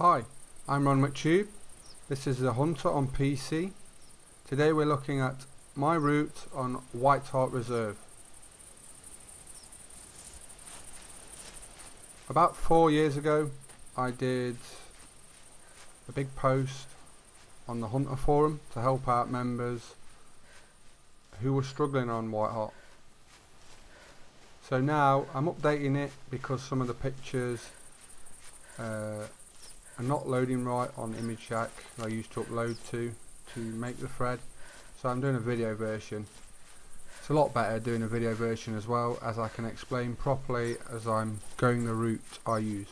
Hi, I'm ronMctube. This is the Hunter on PC. Today we're looking at my route on Whitehart Reserve. About 4 years ago I did a big post on the Hunter forum to help out members who were struggling on Whitehart. So now I'm updating it because some of the pictures are not loading right on Image Shack I used to upload to make the thread. So I'm doing a video version. It's a lot better doing a video version as well, as I can explain properly as I'm going the route I use.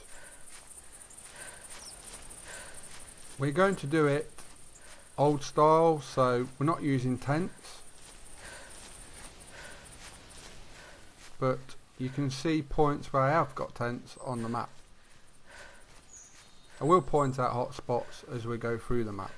We're going to do it old style, so we're not using tents, but you can see points where I have got tents on the map. I will point out hot spots as we go through the map.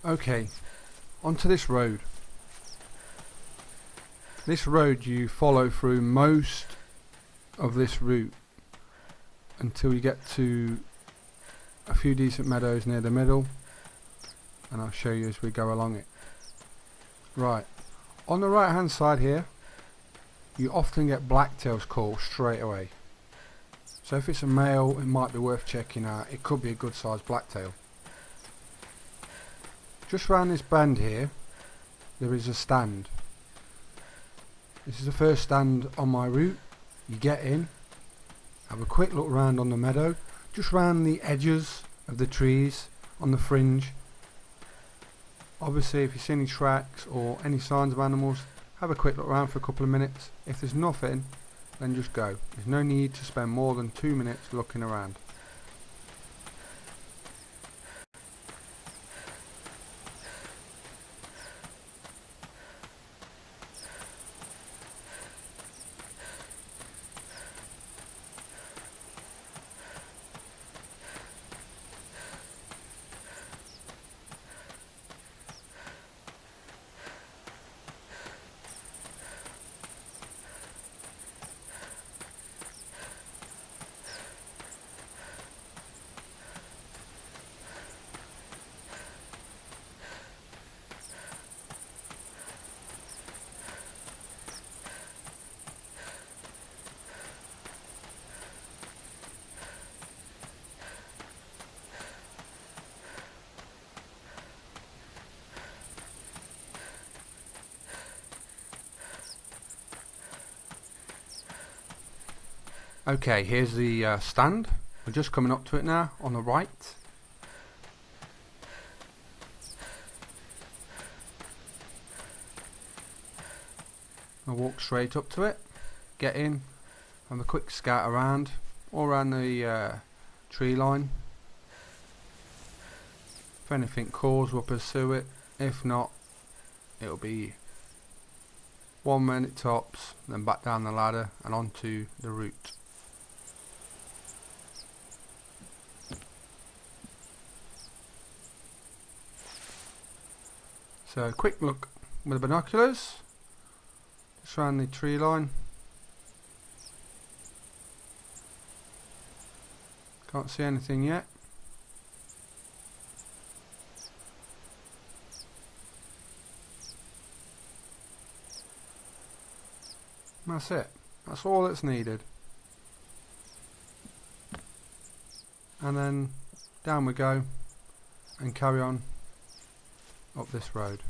Okay, onto this road. This road you follow through most of this route until you get to a few decent meadows near the middle, and I'll show you as we go along it. Right, on the right hand side here you often get blacktails calls straight away, so if it's a male it might be worth checking out. It could be a good sized blacktail. Just round this bend here there is a stand. This is the first stand on my route. You get in, have a quick look round on the meadow, just round the edges of the trees on the fringe. Obviously if you see any tracks or any signs of animals, have a quick look round for a couple of minutes. If there's nothing, then just go. There's no need to spend more than 2 minutes looking around. Okay, here's the stand. We're just coming up to it now on the right. I'll walk straight up to it, get in, have a quick scout around, all around the tree line. If anything calls, we'll pursue it. If not, it'll be 1 minute tops, then back down the ladder and onto the route. So a quick look with the binoculars, just around the tree line. Can't see anything yet. That's it. That's all that's needed. And then down we go and carry on up this road.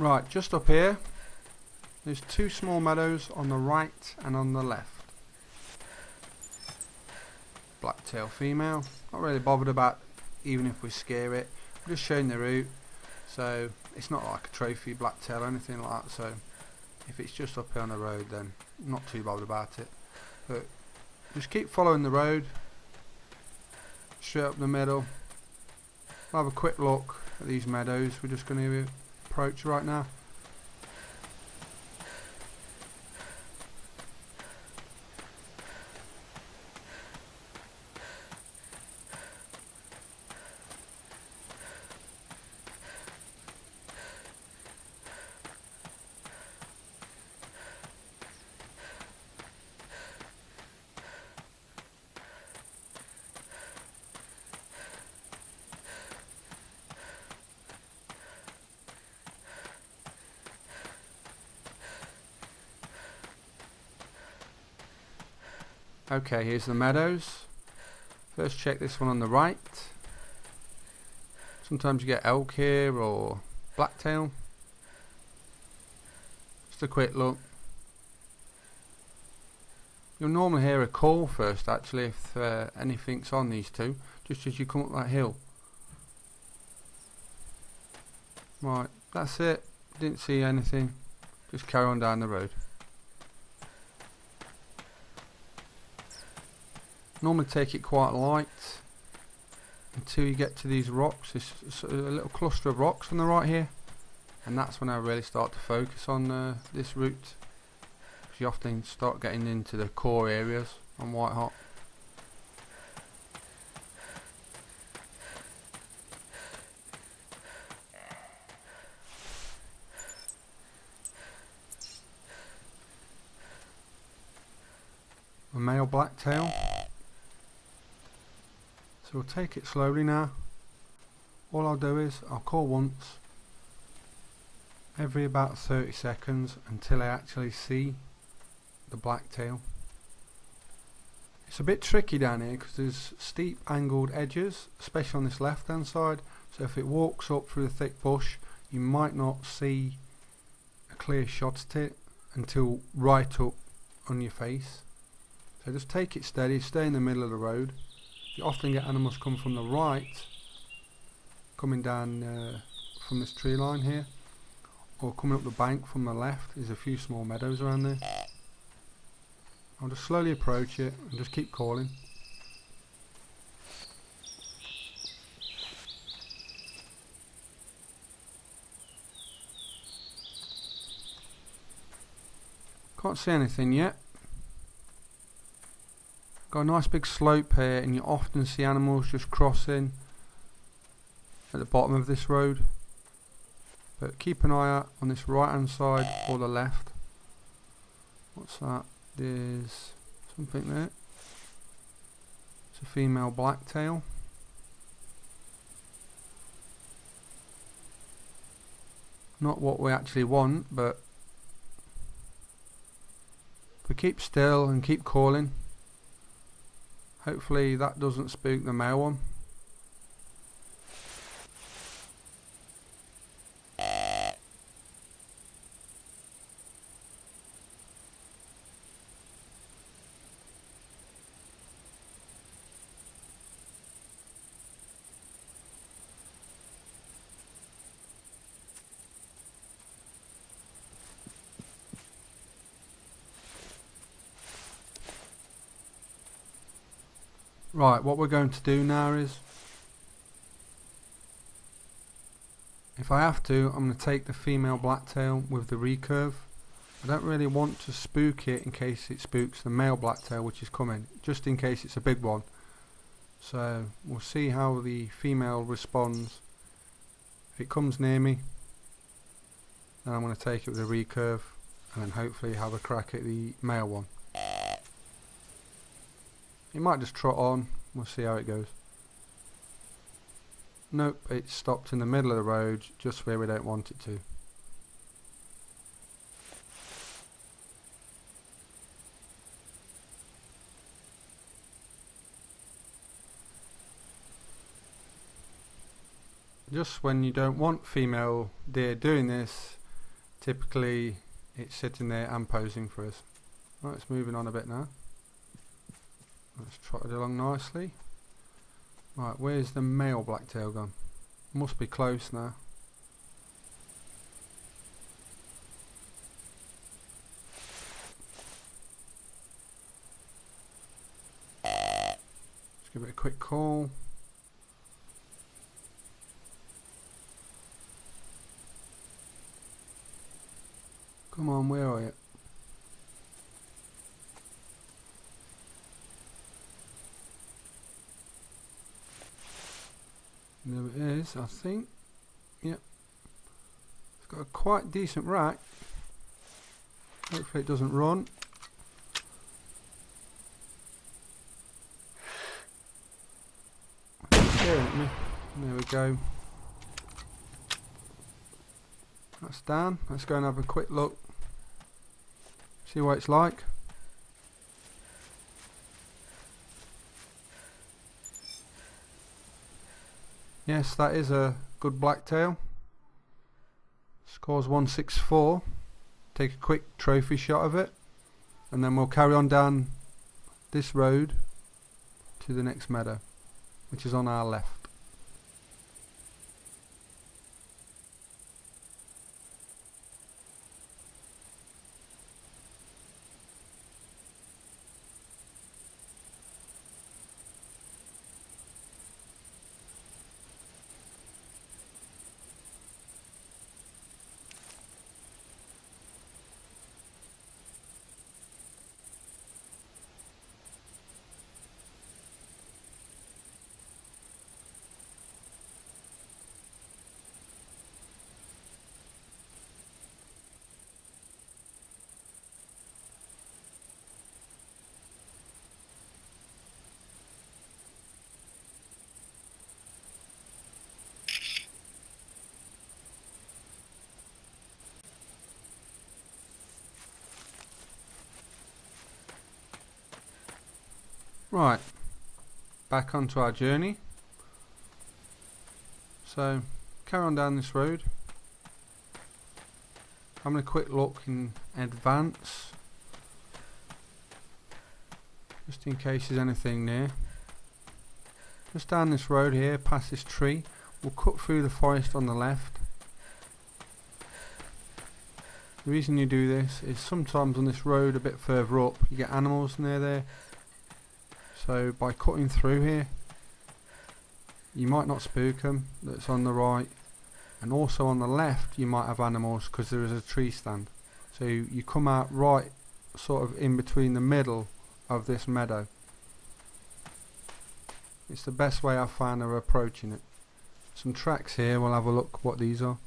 Right, just up here, there's two small meadows on the right and on the left. Blacktail female. Not really bothered about even if we scare it. I'm just showing the route. So it's not like a trophy blacktail or anything like that. So if it's just up here on the road, then I'm not too bothered about it. But just keep following the road straight up the middle. We'll have a quick look at these meadows we're just going to approach right now. Okay, here's the meadows. First check this one on the right. Sometimes you get elk here or blacktail. Just a quick look. You'll normally hear a call first actually if anything's on these two, just as you come up that hill. Right, that's it. Didn't see anything. Just carry on down the road. Normally take it quite light until you get to these rocks. There's a little cluster of rocks on the right here, and that's when I really start to focus on this route, because you often start getting into the core areas on Whitehart. A male blacktail. So we'll take it slowly now. All I'll do is I'll call once every about 30 seconds until I actually see the blacktail. It's a bit tricky down here because there's steep angled edges, especially on this left hand side, so if it walks up through the thick bush you might not see a clear shot at it until right up on your face. So just take it steady, stay in the middle of the road. You often get animals come from the right, coming down from this tree line here, or coming up the bank from the left. There's a few small meadows around there. I'll just slowly approach it and just keep calling. Can't see anything yet. Got a nice big slope here, and you often see animals just crossing at the bottom of this road. But keep an eye out on this right hand side or the left. What's that? There's something there. It's a female blacktail. Not what we actually want, but if we keep still and keep calling, hopefully that doesn't spook the male one. Right, what we're going to do now is, if I have to, I'm going to take the female blacktail with the recurve. I don't really want to spook it in case it spooks the male blacktail which is coming, just in case it's a big one. So we'll see how the female responds. If it comes near me, then I'm going to take it with a recurve and then hopefully have a crack at the male one. It might just trot on, we'll see how it goes. Nope, it stopped in the middle of the road, just where we don't want it to. Just when you don't want female deer doing this, typically it's sitting there and posing for us. Right, it's moving on a bit now. Let's trot it along nicely. Right, where's the male blacktail gone? Must be close now. Let's give it a quick call. Come on, where are you? There it is, I think. Yep. It's got a quite decent rack. Hopefully it doesn't run. Staring at me. There we go. That's done. Let's go and have a quick look. See what it's like. Yes, that is a good blacktail. Scores 164. Take a quick trophy shot of it, and then we'll carry on down this road to the next meadow, which is on our left. Right, back onto our journey. So, carry on down this road. Having a quick look in advance, just in case there's anything near. Just down this road here, past this tree, we'll cut through the forest on the left. The reason you do this is sometimes on this road a bit further up you get animals near there. So by cutting through here, you might not spook them. That's on the right, and also on the left you might have animals because there is a tree stand. So you come out right sort of in between the middle of this meadow. It's the best way I've found of approaching it. Some tracks here, we'll have a look what these are.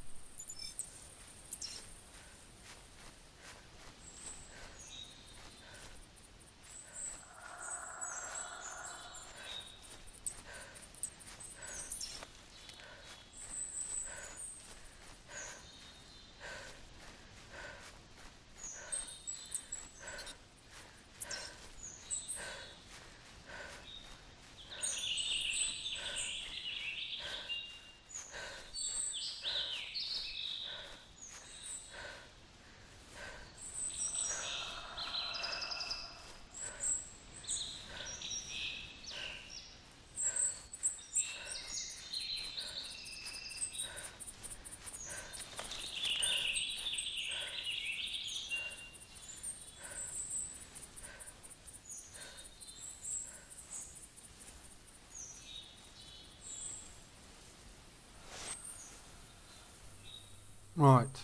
Right,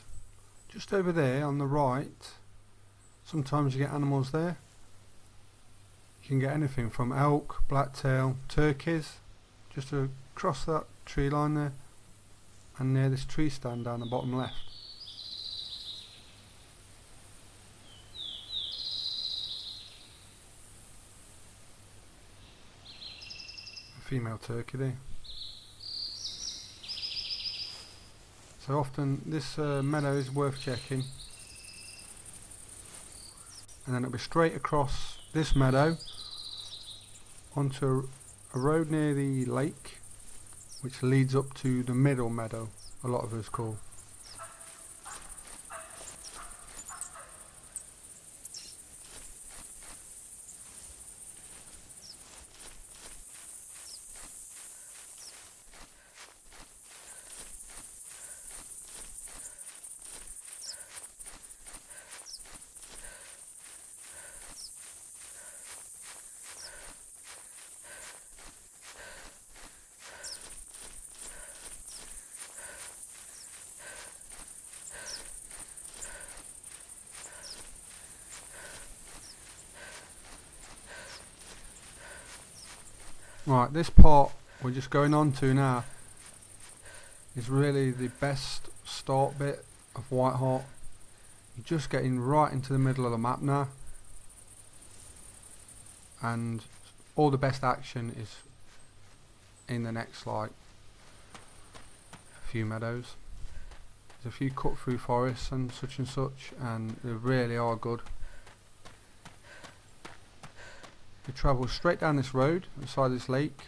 just over there on the right, sometimes you get animals there. You can get anything from elk, blacktail, turkeys, just across that tree line there, and near this tree stand down the bottom left. A female turkey there. So often this meadow is worth checking, and then it'll be straight across this meadow onto a road near the lake, which leads up to the middle meadow, a lot of us call. Right, this part we're just going on to now is really the best start bit of Whitehart. You're just getting right into the middle of the map now, and all the best action is in the next like few meadows. There's a few cut through forests and such, and they really are good. You travel straight down this road inside this lake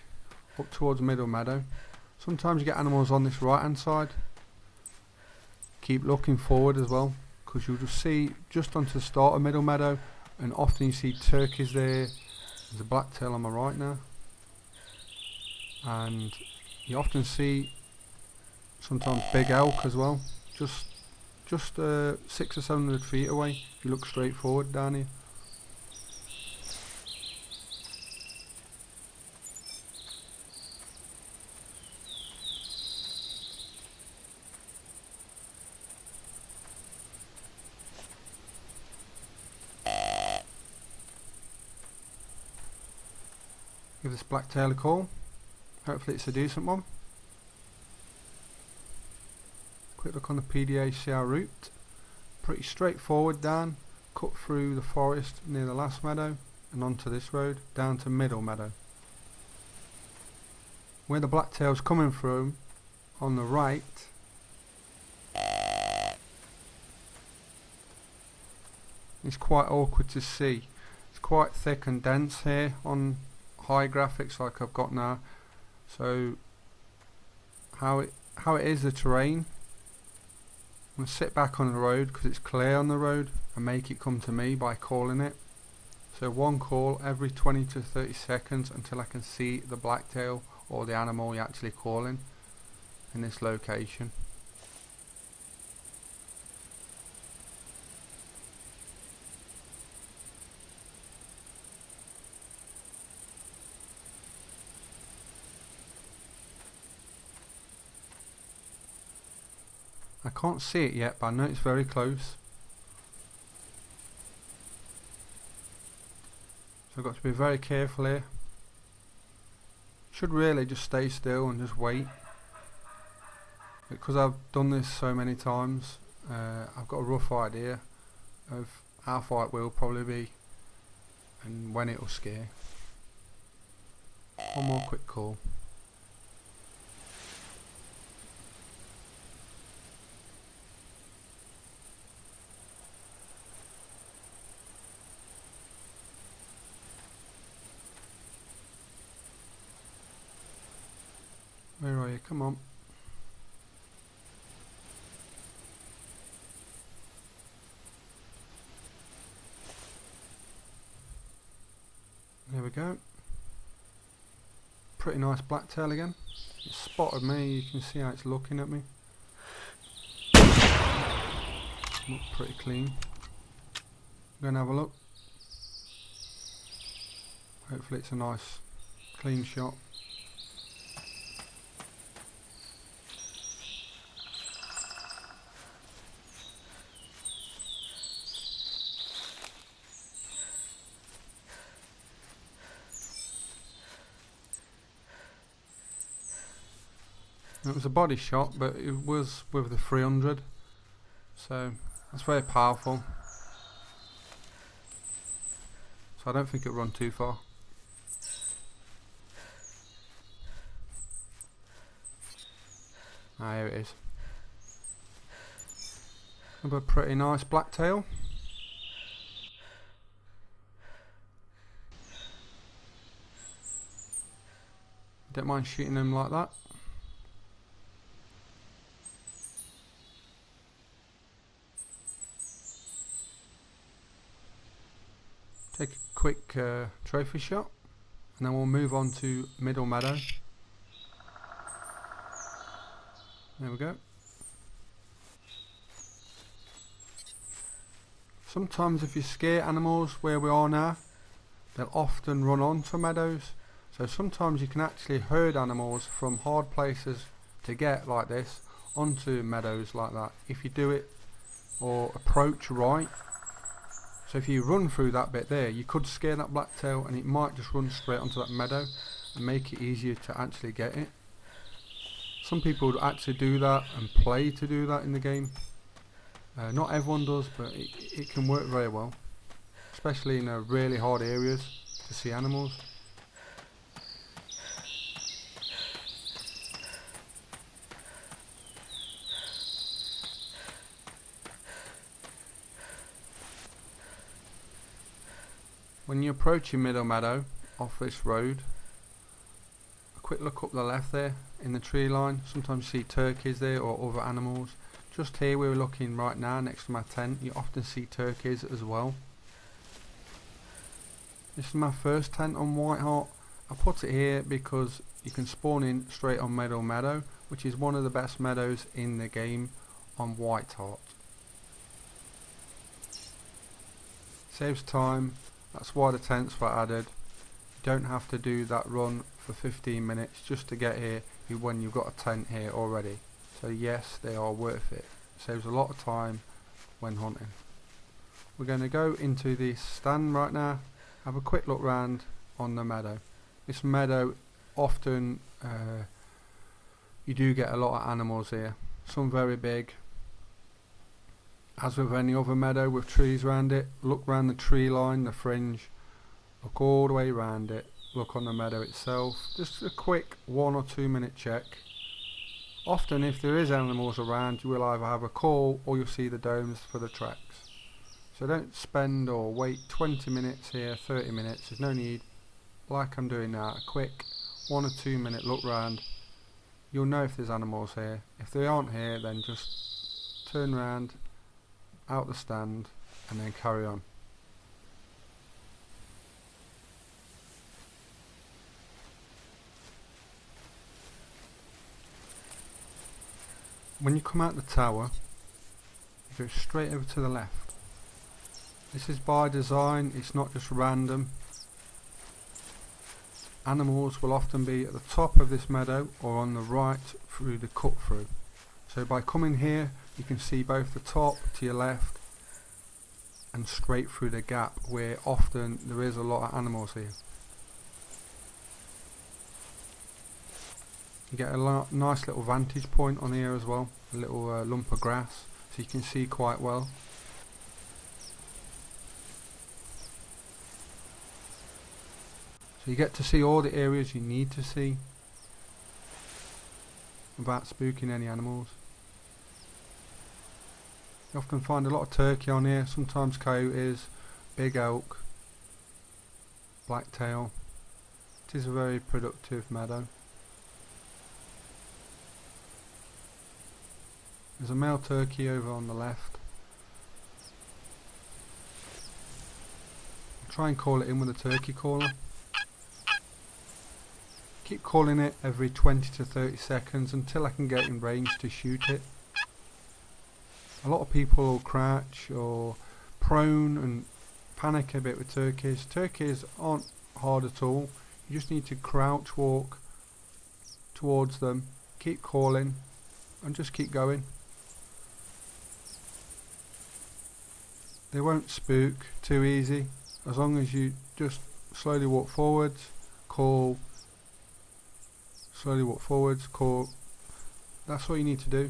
up towards Middle Meadow. Sometimes you get animals on this right hand side. Keep looking forward as well, because you'll just see just onto the start of Middle Meadow, and often you see turkeys there. There's a blacktail on my right now, and you often see sometimes big elk as well, just 600 or 700 feet away if you look straight forward down here. Give this blacktail a call. Hopefully it's a decent one. Quick look on the PDA, see our route. Pretty straightforward down, cut through the forest near the last meadow and onto this road down to Middle Meadow. Where the blacktail's coming from on the right, it's quite awkward to see. It's quite thick and dense here on high graphics like I've got now. So how it is, the terrain, I'm going to sit back on the road because it's clear on the road and make it come to me by calling it. So one call every 20 to 30 seconds until I can see the blacktail or the animal you're actually calling in this location. I can't see it yet, but I know it's very close. So I've got to be very careful here. Should really just stay still and just wait. Because I've done this so many times, I've got a rough idea of how far it will probably be and when it will scare. One more quick call. Where are you? Come on. There we go. Pretty nice blacktail again. It spotted me, you can see how it's looking at me. Looks pretty clean. Go and have a look. Hopefully it's a nice clean shot. It was a body shot, but it was with the 300, so that's very powerful. So I don't think it'll run too far. Ah, here it is. Another pretty nice blacktail. Don't mind shooting them like that. Take a quick trophy shot, and then we'll move on to Middle Meadow. There we go. Sometimes if you scare animals where we are now, they'll often run onto meadows. So sometimes you can actually herd animals from hard places to get like this onto meadows like that if you do it or approach right. So if you run through that bit there, you could scare that blacktail and it might just run straight onto that meadow. and make it easier to actually get it. Some people would actually do that and play to do that in the game. Not everyone does, but it can work very well, especially in really hard areas to see animals. When you're approaching Middle Meadow off this road, a quick look up the left there in the tree line. Sometimes you see turkeys there or other animals. Just here we're looking right now next to my tent, you often see turkeys as well. This is my first tent on Whitehart. I put it here because you can spawn in straight on Middle Meadow, which is one of the best meadows in the game on Whitehart. Saves time. That's why the tents were added. You don't have to do that run for 15 minutes just to get here when you've got a tent here already. So yes, they are worth it. Saves a lot of time when hunting. We're going to go into this stand right now, have a quick look round on the meadow. This meadow often you do get a lot of animals here, some very big. As with any other meadow with trees around it, look round the tree line, the fringe, look all the way around it, look on the meadow itself, just a quick 1 or 2 minute check. Often if there is animals around, you will either have a call or you'll see the domes for the tracks. So don't spend or wait 20 minutes here, 30 minutes, there's no need, like I'm doing now, a quick 1 or 2 minute look round. You'll know if there's animals here. If they aren't here, then just turn round, out the stand, and then carry on. When you come out the tower, you go straight over to the left. This is by design, it's not just random. Animals will often be at the top of this meadow or on the right through the cut through. So by coming here, you can see both the top to your left and straight through the gap where often there is a lot of animals here. You get a nice little vantage point on here as well, a little lump of grass, so you can see quite well. So you get to see all the areas you need to see without spooking any animals. You often find a lot of turkey on here, sometimes coyotes, big elk, blacktail. It is a very productive meadow. There's a male turkey over on the left. I'll try and call it in with a turkey caller. Keep calling it every 20 to 30 seconds until I can get in range to shoot it. A lot of people will crouch or prone and panic a bit with turkeys. Turkeys aren't hard at all. You just need to crouch walk towards them, keep calling and just keep going. They won't spook too easy as long as you just slowly walk forwards, call, slowly walk forwards, call. That's all you need to do.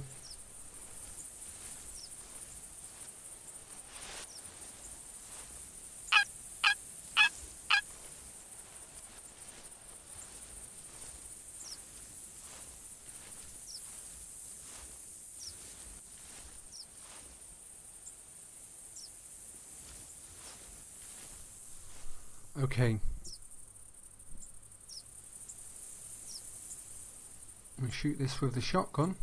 Okay. We shoot this with the shotgun.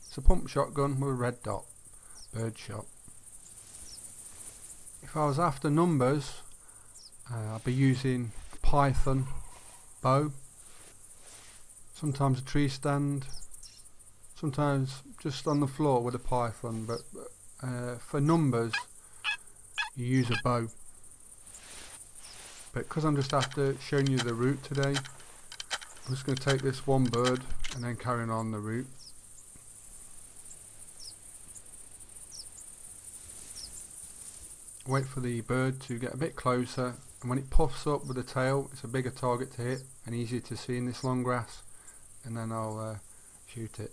It's a pump shotgun with a red dot, bird shot. If I was after numbers, I'd be using a python bow, sometimes a tree stand, sometimes just on the floor with a python, but for numbers you use a bow. But because I'm just after showing you the route today, I'm just going to take this one bird and then carry on the route. Wait for the bird to get a bit closer, and when it puffs up with the tail, it's a bigger target to hit, and easy to see in this long grass, and then I'll shoot it.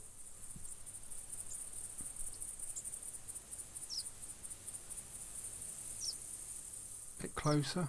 A bit closer.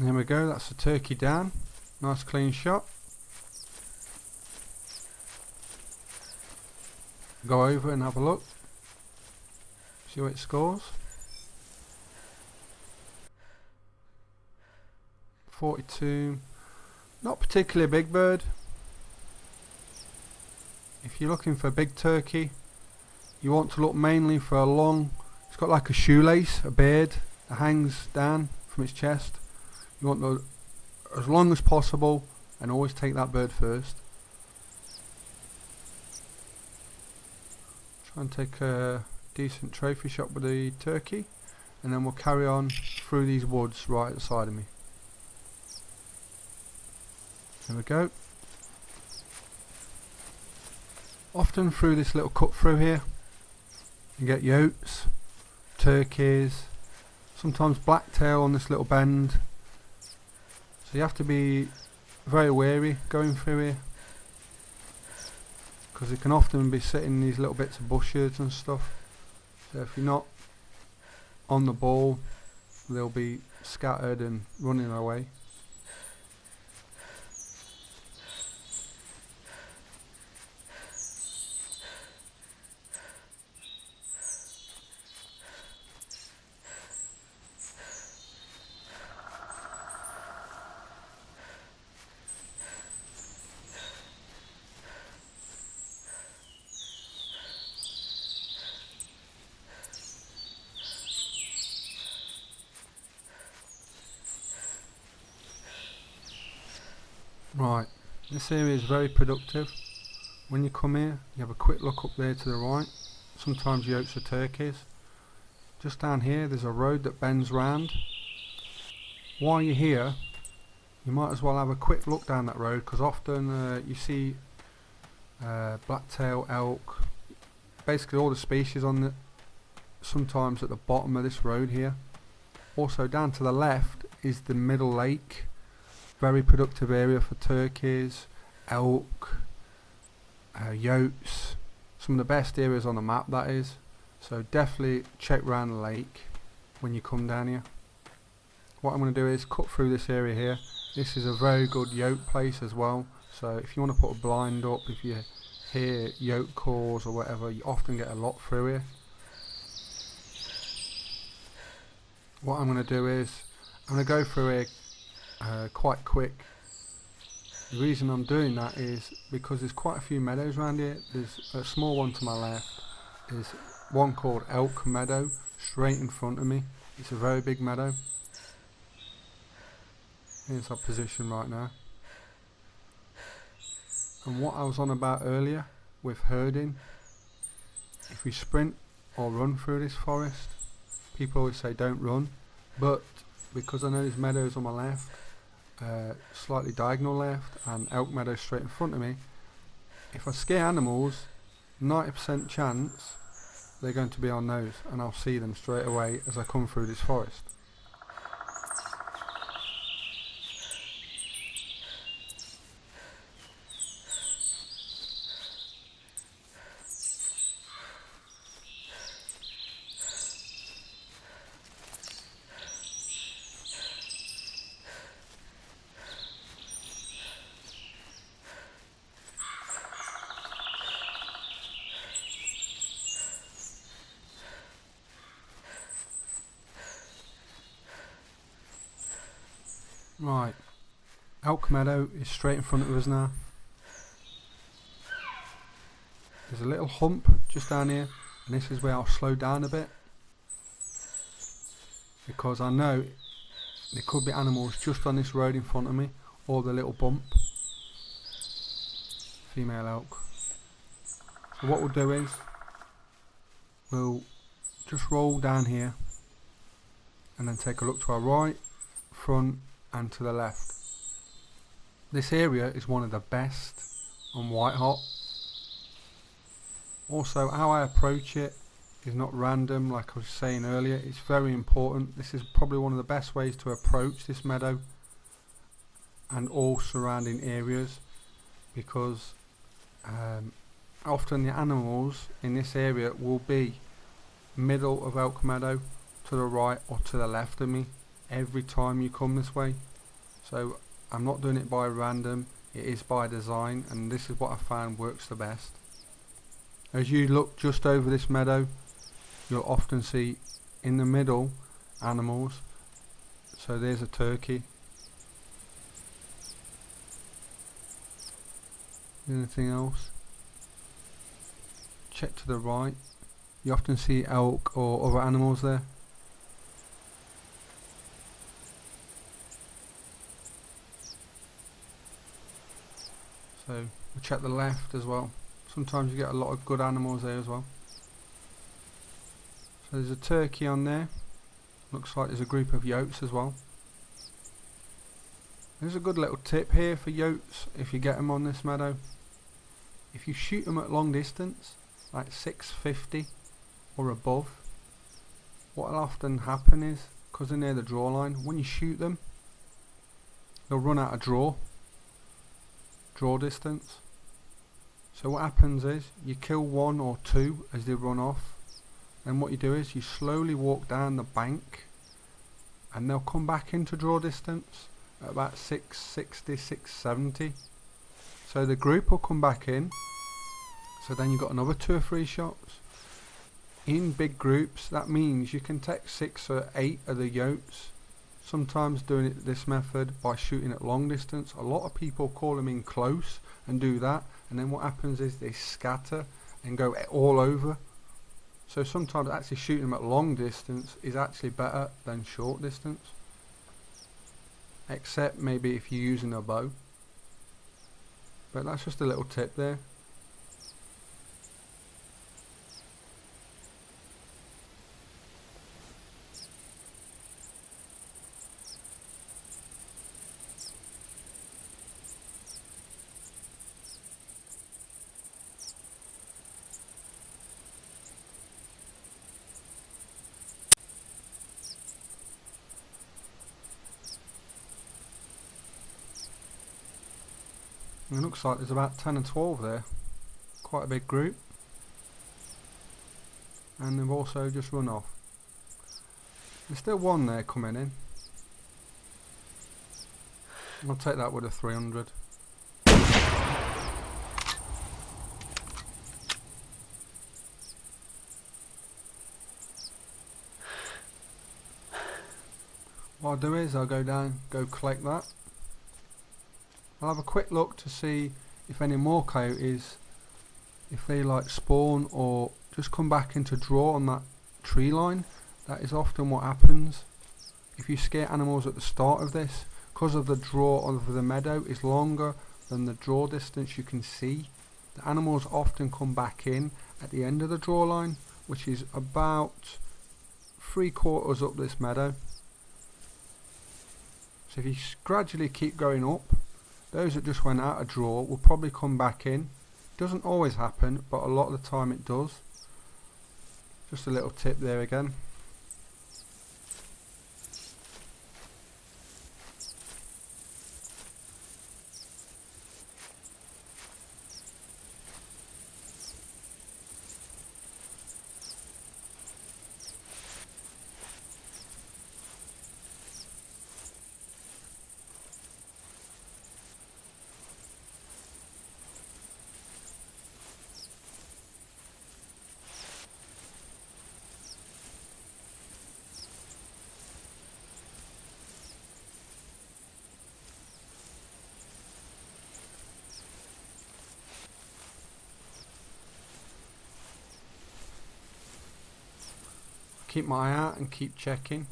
There we go, that's the turkey down. Nice clean shot. Go over and have a look. See what it scores. 42. Not particularly a big bird. If you're looking for a big turkey, you want to look mainly for a long, it's got like a shoelace, a beard that hangs down from its chest. You want the, as long as possible, and always take that bird first. Try and take a decent trophy shot with the turkey, and then we'll carry on through these woods right at the side of me. There we go. Often through this little cut through here, you get yotes, turkeys, sometimes blacktail on this little bend. So you have to be very wary going through here, because it can often be sitting in these little bits of bushes and stuff. So if you're not on the ball, they'll be scattered and running away. Right, this area is very productive. When you come here, you have a quick look up there to the right. Sometimes yotes are turkeys. Just down here there's a road that bends round. While you're here, you might as well have a quick look down that road, because often you see blacktail, elk, basically all the species on the, sometimes at the bottom of this road here. Also down to the left is the middle lake. Very productive area for turkeys, elk, yotes. Some of the best areas on the map, that is. So definitely check round the lake when you come down here. What I'm going to do is cut through this area here. This is a very good yote place as well. So if you want to put a blind up, if you hear yote calls or whatever, you often get a lot through here. What I'm going to do is, I'm going to go through here quite quick. The reason I'm doing that is because there's quite a few meadows around here. There's a small one to my left. There's one called Elk Meadow straight in front of me. It's a very big meadow. Here's our position right now. And what I was on about earlier with herding, if we sprint or run through this forest, people always say don't run, but because I know there's meadows on my left, slightly diagonal left, and elk meadow straight in front of me, if I scare animals, 90% chance they're going to be on those, and I'll see them straight away as I come through this forest. Right, elk meadow is straight in front of us now. There's a little hump just down here, and this is where I'll slow down a bit, because I know there could be animals just on this road in front of me, or the little bump. Female elk. So what we'll do is we'll just roll down here and then take a look to our right, front and to the left. This area is one of the best on Whitehart. Also, how I approach it is not random, like I was saying earlier. It's very important. This is probably one of the best ways to approach this meadow and all surrounding areas, because often the animals in this area will be middle of elk meadow, to the right or to the left of me every time you come this way. So I'm not doing it by random, it is by design, and this is what I found works the best. As you look just over this meadow, you'll often see in the middle animals. So there's a turkey. Anything else? Check to the right. You often see elk or other animals there. So we'll check the left as well. Sometimes you get a lot of good animals there as well. So there's a turkey on there. Looks like there's a group of yotes as well. There's a good little tip here for yotes if you get them on this meadow. If you shoot them at long distance, like 650 or above, what will often happen is, because they're near the draw line, when you shoot them, they'll run out of draw distance. So what happens is you kill one or two as they run off, and what you do is you slowly walk down the bank and they'll come back into draw distance at about 660, 670. So the group will come back in, so then you've got another 2 or 3 shots. In big groups, that means you can take 6 or 8 of the yotes. Sometimes doing it this method by shooting at long distance. A lot of people call them in close and do that, and then what happens is they scatter and go all over. So sometimes actually shooting them at long distance is actually better than short distance, except maybe if you're using a bow. But that's just a little tip there. It looks like there's about 10 or 12 there, quite a big group, and they've also just run off. There's still one there coming in. I'll take that with a 300. What I'll do is I'll go down, go collect that. I'll have a quick look to see if any more coyotes, if they like spawn or just come back into draw on that tree line. That is often what happens. If you scare animals at the start of this, because of the draw of the meadow is longer than the draw distance you can see, the animals often come back in at the end of the draw line, which is about 3/4 up this meadow. So if you gradually keep going up, those that just went out of draw will probably come back in. Doesn't always happen, but a lot of the time it does. Just a little tip there again. keep my eye out and keep checking.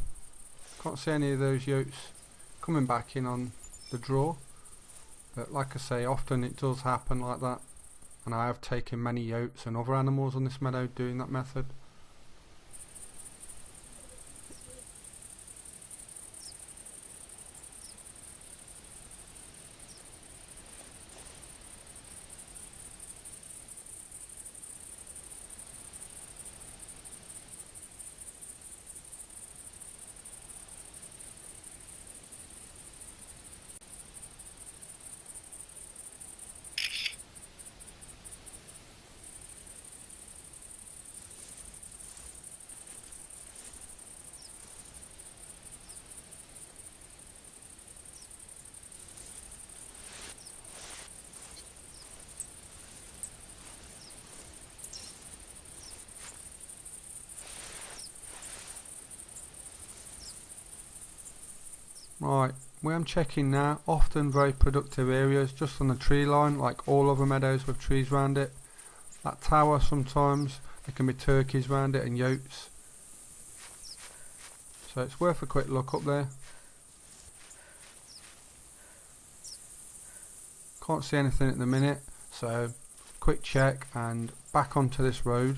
Can't see any of those yotes coming back in on the draw, but like I say, often it does happen like that, and I have taken many yotes and other animals on this meadow doing that method. Right, where I'm checking now, often very productive areas just on the tree line, like all other meadows with trees around it. That tower, sometimes there can be turkeys around it and yotes, so it's worth a quick look up there. Can't see anything at the minute, so quick check and back onto this road.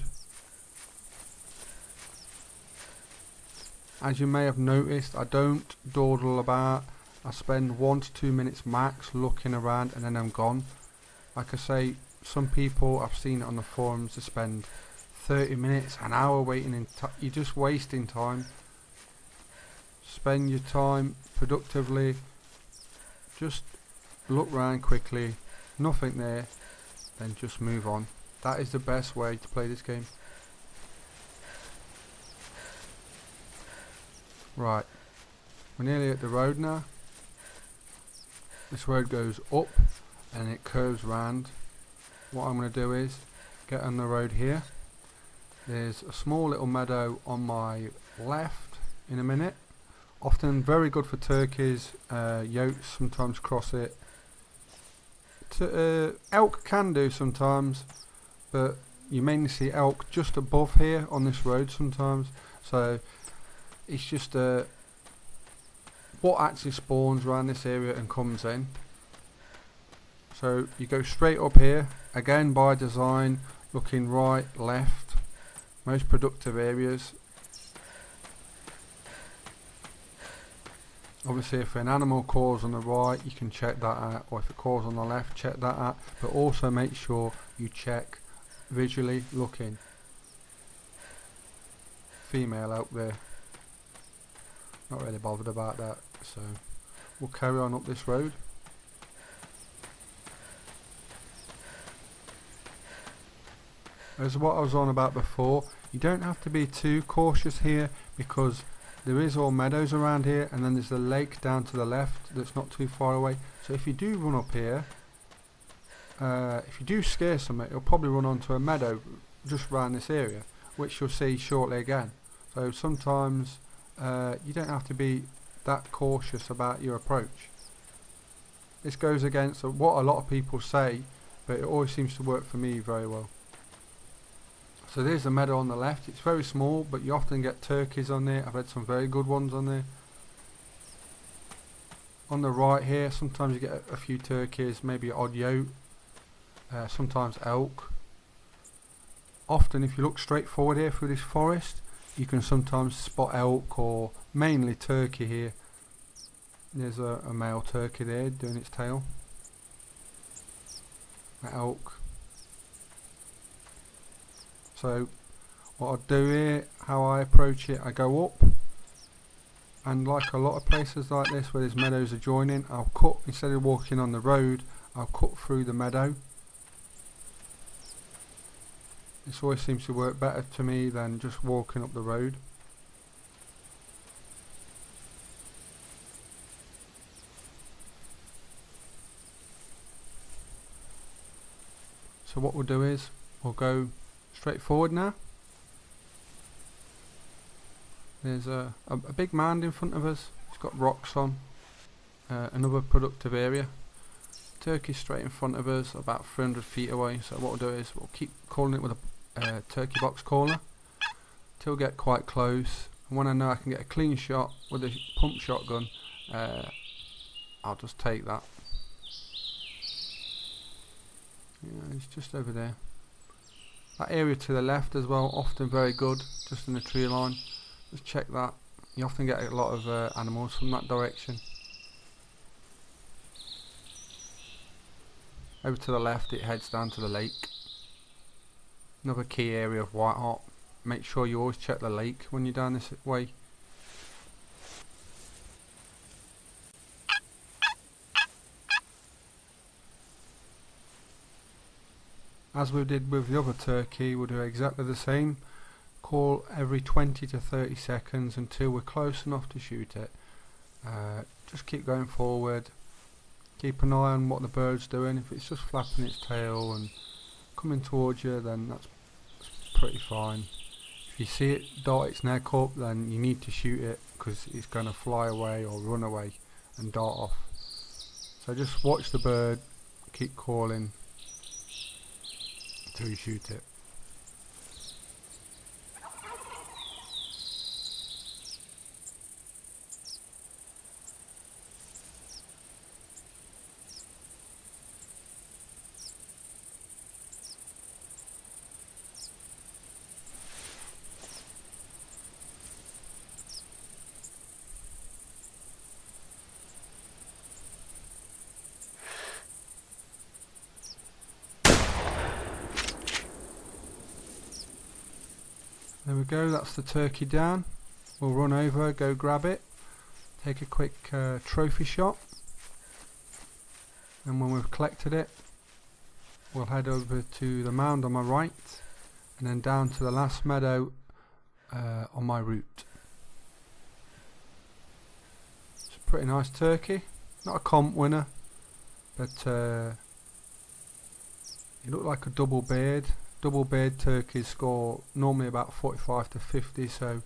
As you may have noticed, I don't dawdle about. I spend 1 to 2 minutes max looking around and then I'm gone. Like I say, some people, I've seen it on the forums, to spend 30 minutes, an hour waiting. You're just wasting time. Spend your time productively. Just look round quickly, nothing there, then just move on. That is the best way to play this game. Right, we're nearly at the road now. This road goes up and it curves round. What I'm going to do is get on the road here. There's a small little meadow on my left in a minute. Often very good for turkeys, yotes sometimes cross it. Elk can do sometimes, but you mainly see elk just above here on this road sometimes. So it's just what actually spawns around this area and comes in. So you go straight up here, again by design, looking right, left, most productive areas. Obviously if an animal calls on the right, you can check that out, or if it calls on the left, check that out, but also make sure you check visually looking. Female out there. Not really bothered about that, so we'll carry on up this road. As what I was on about before, you don't have to be too cautious here, because there is all meadows around here, and then there's the lake down to the left that's not too far away. So if you do run up here, if you do scare something, it'll probably run onto a meadow just around this area, which you'll see shortly again. So sometimes you don't have to be that cautious about your approach. This goes against what a lot of people say, but it always seems to work for me very well. So there's a meadow on the left. It's very small, but you often get turkeys on there. I've had some very good ones on there. On the right here, sometimes you get a few turkeys, maybe an odd yote, sometimes elk. Often if you look straight forward here through this forest, you can sometimes spot elk, or mainly turkey here. There's a male turkey there doing its tail. An elk. So what I do here, how I approach it, I go up, and like a lot of places like this where there's meadows adjoining, I'll cut, instead of walking on the road, I'll cut through the meadow. This always seems to work better to me than just walking up the road. So what we'll do is, we'll go straight forward now. There's a big mound in front of us. It's got rocks on. Another productive area. Turkey straight in front of us, about 300 feet away. So what we'll do is we'll keep calling it with a turkey box caller. till get quite close, and when I know I can get a clean shot with a pump shotgun, I'll just take that. Yeah, it's just over there. That area to the left as well, often very good, just in the tree line. Just check that. You often get a lot of animals from that direction. Over to the left it heads down to the lake. Another key area of Whitehart. Make sure you always check the lake when you're down this way. As we did with the other turkey, we'll do exactly the same. Call every 20 to 30 seconds until we're close enough to shoot it. Just keep going forward. Keep an eye on what the bird's doing. If it's just flapping its tail and coming towards you, then that's pretty fine. If you see it dart its neck up, then you need to shoot it, because it's going to fly away or run away and dart off. So just watch the bird, keep calling until you shoot it. There we go, that's the turkey down. We'll run over, go grab it, take a quick trophy shot, and when we've collected it, we'll head over to the mound on my right, and then down to the last meadow on my route. It's a pretty nice turkey, not a comp winner, but it looked like a double beard. Double beard turkeys score normally about 45 to 50, so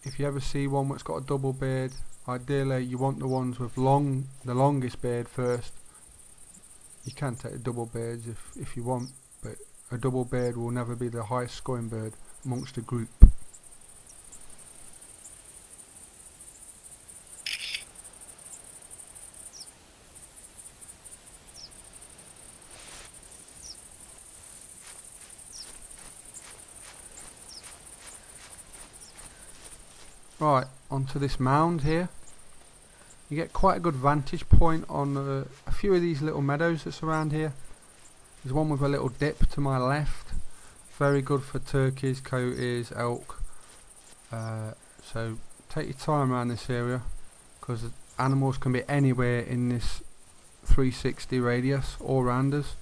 if you ever see one that's got a double beard, ideally you want the ones with the longest beard first. You can take the double beards if you want, but a double beard will never be the highest scoring bird amongst the group. Right, onto this mound here. You get quite a good vantage point on a few of these little meadows that's around here. There's one with a little dip to my left. Very good for turkeys, coyotes, elk. So take your time around this area, because animals can be anywhere in this 360 radius all around us.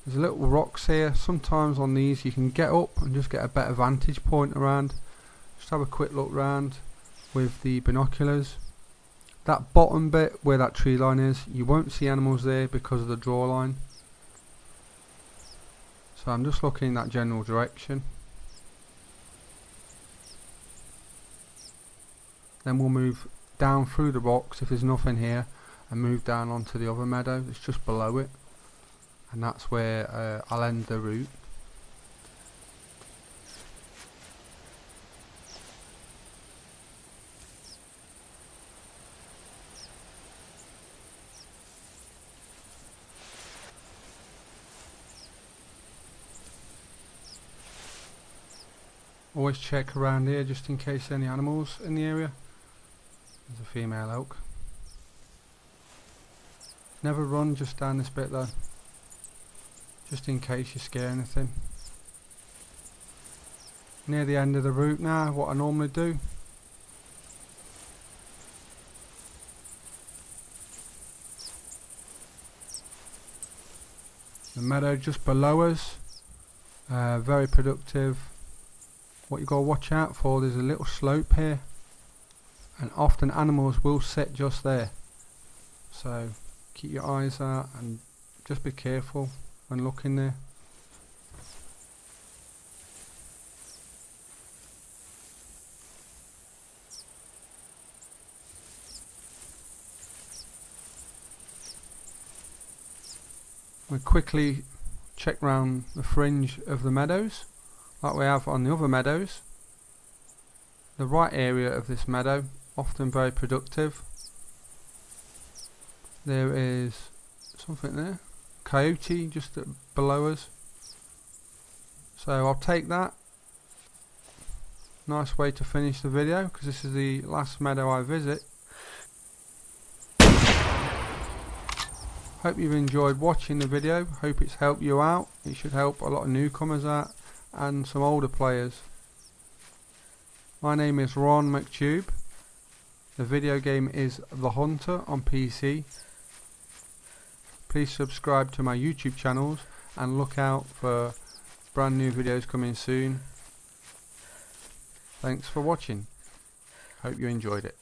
There's little rocks here. Sometimes on these you can get up and just get a better vantage point around. Just have a quick look round with the binoculars. That bottom bit where that tree line is, you won't see animals there because of the draw line. So I'm just looking in that general direction. Then we'll move down through the rocks if there's nothing here, and move down onto the other meadow that's just below it, and that's where I'll end the route. Always check around here just in case any animals in the area. There's a female elk. Never run just down this bit though, just in case you scare anything. Near the end of the route now, what I normally do, the meadow just below us, very productive. What you got to watch out for, there's a little slope here, and often animals will sit just there, so keep your eyes out and just be careful when looking there. We quickly check round the fringe of the meadows. like we have on the other meadows. The right area of this meadow, often very productive. There is something there, coyote just below us, so I'll take that. Nice way to finish the video, because this is the last meadow I visit. Hope you've enjoyed watching the video. Hope it's helped you out. It should help a lot of newcomers out and some older players. My name is ronMctube. The video game is The Hunter on PC. Please subscribe to my YouTube channels and look out for brand new videos coming soon. Thanks for watching. Hope you enjoyed it.